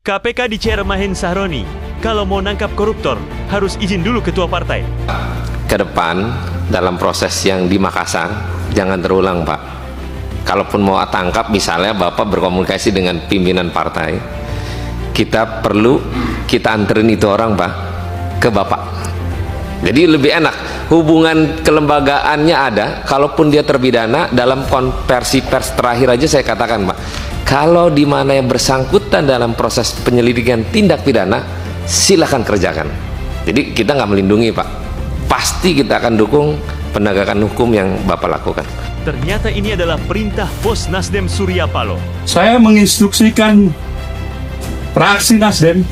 KPK di-chair Mahen Sahroni. Kalau mau nangkap koruptor, harus izin dulu ketua partai. Ke depan, dalam proses yang di Makassar, jangan terulang, Pak. Kalaupun mau tangkap, misalnya Bapak berkomunikasi dengan pimpinan partai, kita anterin itu orang, Pak, ke Bapak. Jadi lebih enak, hubungan kelembagaannya ada. Kalaupun dia terpidana, dalam konversi pers terakhir aja saya katakan, Pak, kalau di mana yang bersangkutan dalam proses penyelidikan tindak pidana, silakan kerjakan. Jadi kita nggak melindungi, Pak. Pasti kita akan dukung penegakan hukum yang Bapak lakukan. Ternyata ini adalah perintah bos Nasdem Surya Paloh. Saya menginstruksikan fraksi Nasdem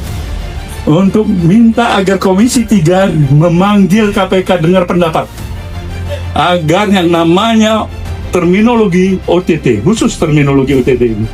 untuk minta agar Komisi 3 memanggil KPK dengar pendapat, agar yang namanya terminologi OTT, khusus terminologi OTT ini,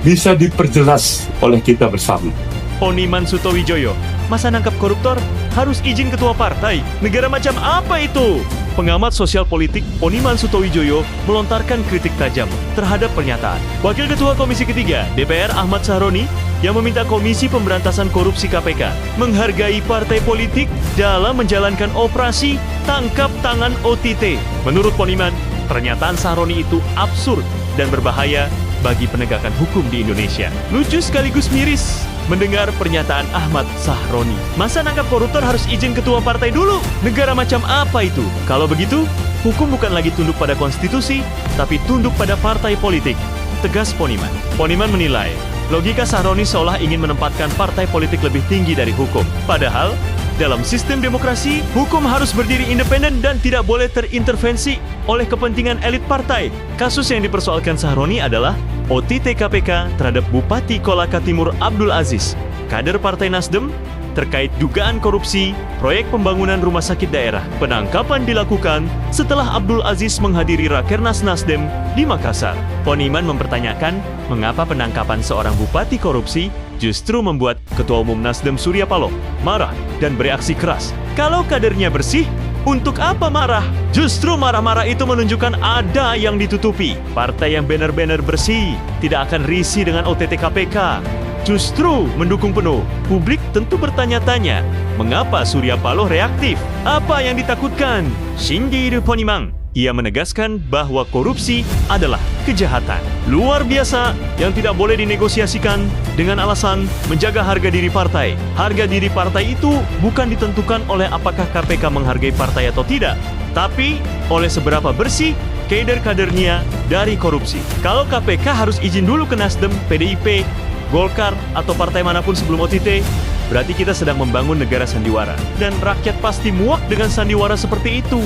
bisa diperjelas oleh kita bersama. Poniman Sutowijoyo, masa nangkap koruptor harus izin ketua partai? Negara macam apa itu? Pengamat sosial politik Poniman Sutowijoyo melontarkan kritik tajam terhadap pernyataan Wakil Ketua Komisi Ketiga DPR Ahmad Sahroni yang meminta Komisi Pemberantasan Korupsi KPK menghargai partai politik dalam menjalankan operasi tangkap tangan OTT. Menurut Poniman, pernyataan Sahroni itu absurd dan berbahaya bagi penegakan hukum di Indonesia. Lucu sekaligus miris mendengar pernyataan Ahmad Sahroni. Masa nangkap koruptor harus izin ketua partai dulu? Negara macam apa itu? Kalau begitu, hukum bukan lagi tunduk pada konstitusi, tapi tunduk pada partai politik. Tegas Poniman. Poniman menilai, logika Sahroni seolah ingin menempatkan partai politik lebih tinggi dari hukum. Padahal, dalam sistem demokrasi, hukum harus berdiri independen dan tidak boleh terintervensi oleh kepentingan elit partai. Kasus yang dipersoalkan Sahroni adalah OTT KPK terhadap Bupati Kolaka Timur Abdul Aziz, kader Partai Nasdem, terkait dugaan korupsi proyek pembangunan rumah sakit daerah. Penangkapan dilakukan setelah Abdul Aziz menghadiri Rakernas Nasdem di Makassar. Poniman mempertanyakan mengapa penangkapan seorang bupati korupsi justru membuat Ketua Umum Nasdem Surya Paloh marah dan bereaksi keras. Kalau kadernya bersih, untuk apa marah? Justru marah-marah itu menunjukkan ada yang ditutupi. Partai yang banner-banner bersih tidak akan risih dengan OTT KPK. Justru mendukung penuh. Publik tentu bertanya-tanya, mengapa Surya Paloh reaktif? Apa yang ditakutkan? Shindiru Poniman. Ia menegaskan bahwa korupsi adalah kejahatan luar biasa yang tidak boleh dinegosiasikan dengan alasan menjaga harga diri partai. Harga diri partai itu bukan ditentukan oleh apakah KPK menghargai partai atau tidak, tapi oleh seberapa bersih kader-kadernya dari korupsi. Kalau KPK harus izin dulu ke Nasdem, PDIP, Golkar, atau partai manapun sebelum OTT, berarti kita sedang membangun negara sandiwara. Dan rakyat pasti muak dengan sandiwara seperti itu.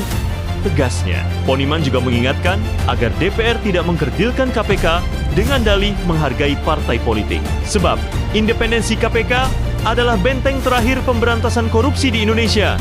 Tegasnya, Poniman juga mengingatkan agar DPR tidak mengkerdilkan KPK dengan dalih menghargai partai politik. Sebab, independensi KPK adalah benteng terakhir pemberantasan korupsi di Indonesia.